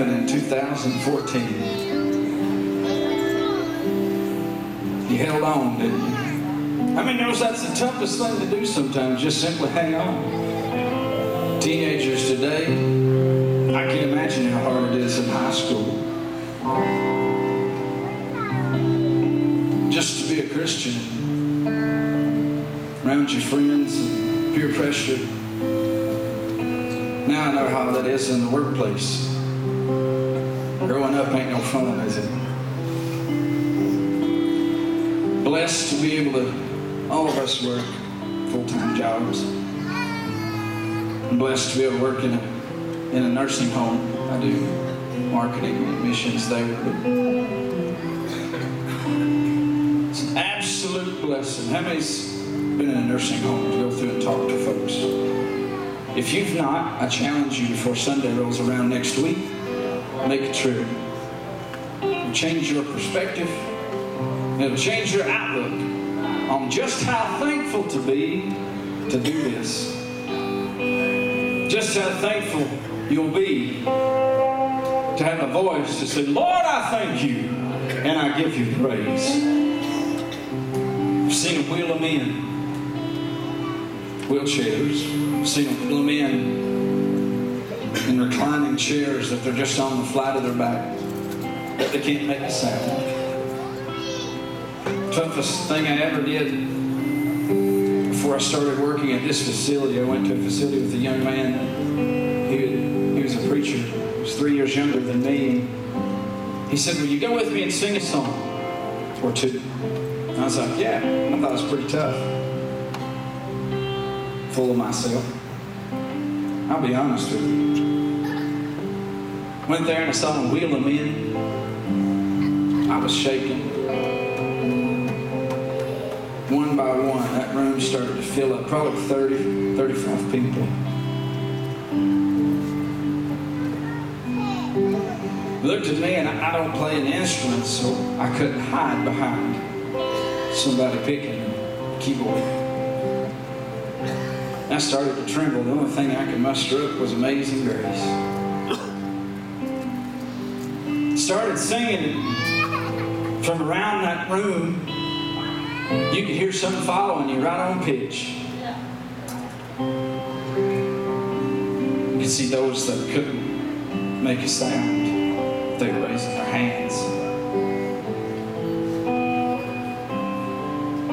happened in 2014. You held on, didn't you? How many knows that's the toughest thing to do sometimes, just simply hang on? Teenagers today, I can imagine how hard it is in high school. Just to be a Christian, around your friends and peer pressure. Now I know how that is in the workplace. Growing up ain't no fun, is it? Blessed to be able to, all of us work full-time jobs. I'm blessed to be able to work in a nursing home. I do marketing and admissions there. It's an absolute blessing. How many's been in a nursing home to go through and talk to folks? If you've not, I challenge you before Sunday rolls around next week, make a trip. It'll change your perspective. It'll change your outlook on just how thankful to be to do this. Just how thankful you'll be to have a voice to say, Lord, I thank you, and I give you praise. I've seen a wheel of men, wheelchairs. I've seen a wheel of men in reclining chairs that they're just on the flat of their back, that they can't make a sound. Toughest thing I ever did before I started working at this facility, I went to a facility with a young man. He was a preacher. He was 3 years younger than me. He said, will you go with me and sing a song or two? And I was like, yeah. I thought it was pretty tough. Full of myself. I'll be honest with you. Went there and I saw a wheel of men. I was shaking. One by one, that room started to fill up, probably 30, 35 people. Looked at me, and I don't play an instrument, so I couldn't hide behind somebody picking a keyboard. I started to tremble. The only thing I could muster up was Amazing Grace. Started singing from around that room. You could hear something following you right on pitch. You could see those that couldn't make a sound. They were raising their hands.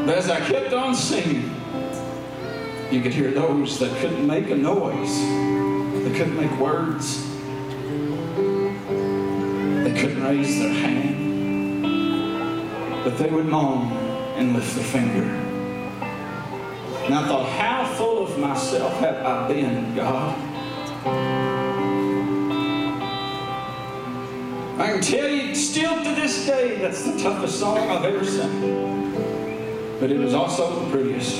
But as I kept on singing, you could hear those that couldn't make a noise. They couldn't make words. They couldn't raise their hand. But they would moan and lift their finger. And I thought, how full of myself have I been, God? I can tell you, still to this day, that's the toughest song I've ever sung. But it was also the prettiest.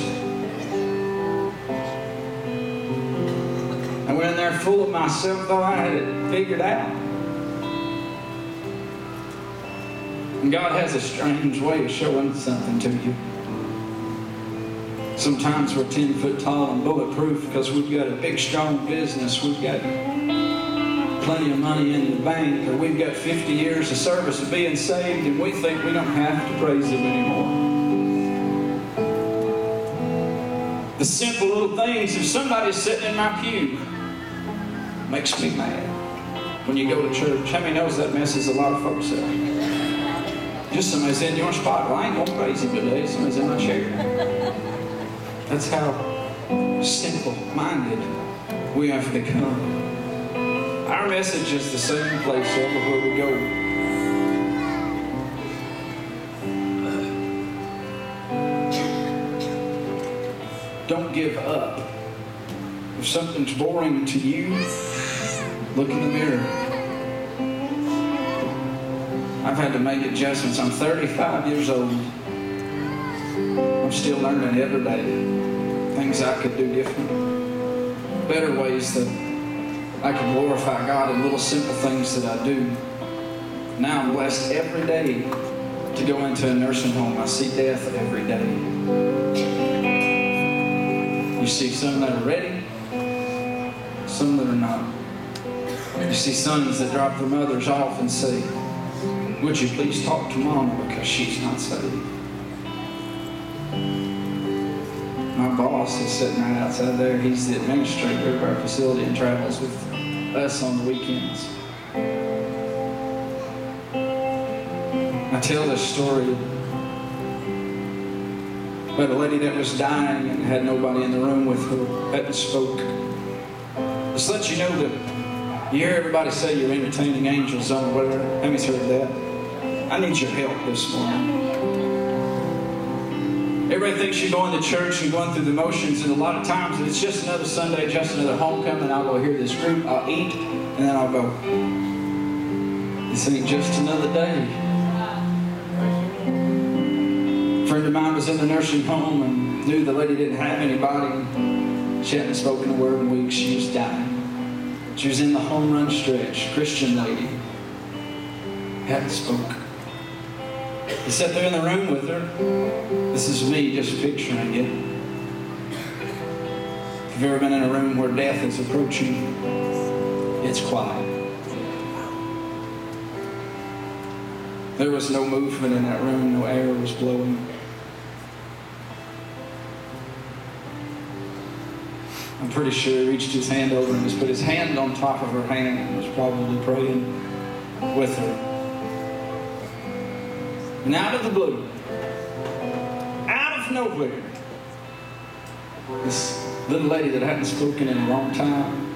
I went in there full of myself, though I had it figured out. And God has a strange way of showing something to you. Sometimes we're 10 foot tall and bulletproof because we've got a big, strong business. We've got plenty of money in the bank, or we've got 50 years of service of being saved, and we think we don't have to praise Him anymore. The simple little things, if somebody's sitting in my pew, makes me mad. When you go to church, how many knows that messes a lot of folks up? Just somebody's in your spot. Well, I ain't going crazy today. Somebody's in my chair. That's how simple-minded we have become. Our message is the same place everywhere we go. Don't give up. If something's boring to you, look in the mirror. I've had to make adjustments. I'm 35 years old. I'm still learning every day. Things I could do different. Better ways that I can glorify God in little simple things that I do. Now I'm blessed every day to go into a nursing home. I see death every day. You see some that are ready, some that are not. You see sons that drop their mothers off and say, would you please talk to Mama because she's not saved? My boss is sitting right outside there. He's the administrator of our facility and travels with us on the weekends. I tell this story about a lady that was dying and had nobody in the room with her, hadn't spoke. Just let you know that you hear everybody say you're entertaining angels on whatever. How many's heard that? I need your help this morning. Everybody thinks you're going to church and going through the motions, and a lot of times it's just another Sunday, just another homecoming. I'll go hear this group, I'll eat, and then I'll go, this ain't just another day. A friend of mine was in the nursing home and knew the lady didn't have anybody. She hadn't spoken a word in weeks. She was dying. She was in the home run stretch. Christian lady. Hadn't spoke. He sat there in the room with her. This is me just picturing it. If you've ever been in a room where death is approaching, it's quiet. There was no movement in that room. No air was blowing. I'm pretty sure he reached his hand over and just put his hand on top of her hand and was probably praying with her. And out of the blue, out of nowhere, this little lady that hadn't spoken in a long time,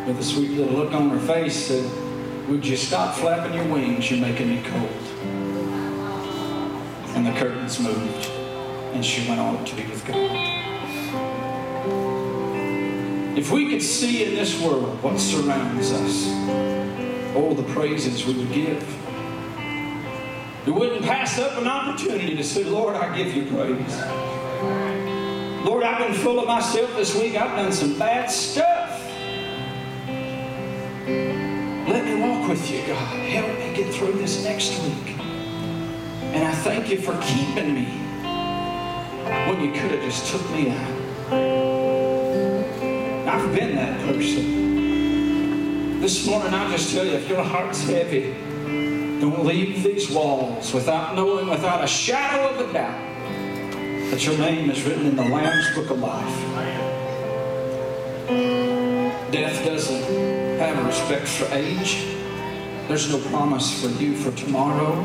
with a sweet little look on her face, said, would you stop flapping your wings? You're making me cold. And the curtains moved, and she went on to be with God. If we could see in this world what surrounds us, all the praises we would give. We wouldn't pass up an opportunity to say, Lord, I give you praise. Lord, I've been full of myself this week. I've done some bad stuff. Let me walk with you, God. Help me get through this next week. And I thank you for keeping me when you could have just took me out. I've been that person. This morning, I'll just tell you, if your heart's heavy, don't leave these walls without knowing, without a shadow of a doubt, that your name is written in the Lamb's Book of Life. Death doesn't have a respect for age. There's no promise for you for tomorrow.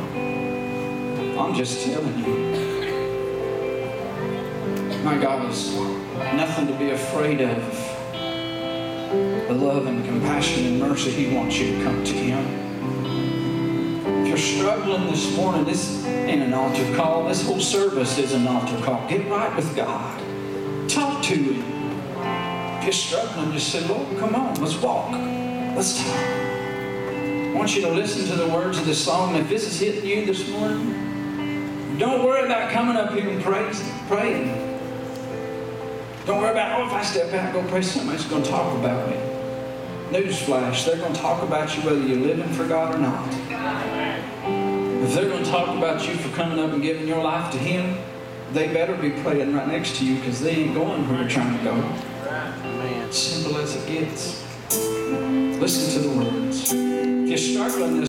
I'm just telling you. My God is nothing to be afraid of. The love and compassion and mercy He wants you to come to Him. If you're struggling this morning, this ain't an altar call. This whole service is an altar call. Get right with God. Talk to Him. If you're struggling, just say, Lord, come on, let's walk. Let's talk. I want you to listen to the words of this song. If this is hitting you this morning, don't worry about coming up here and praying. Don't worry about, if I step out and go pray, somebody's going to talk about me. Newsflash, they're going to talk about you whether you're living for God or not. If they're going to talk about you for coming up and giving your life to Him, they better be praying right next to you because they ain't going where you're trying to go. Simple as it gets. Listen to the words. If you're struggling this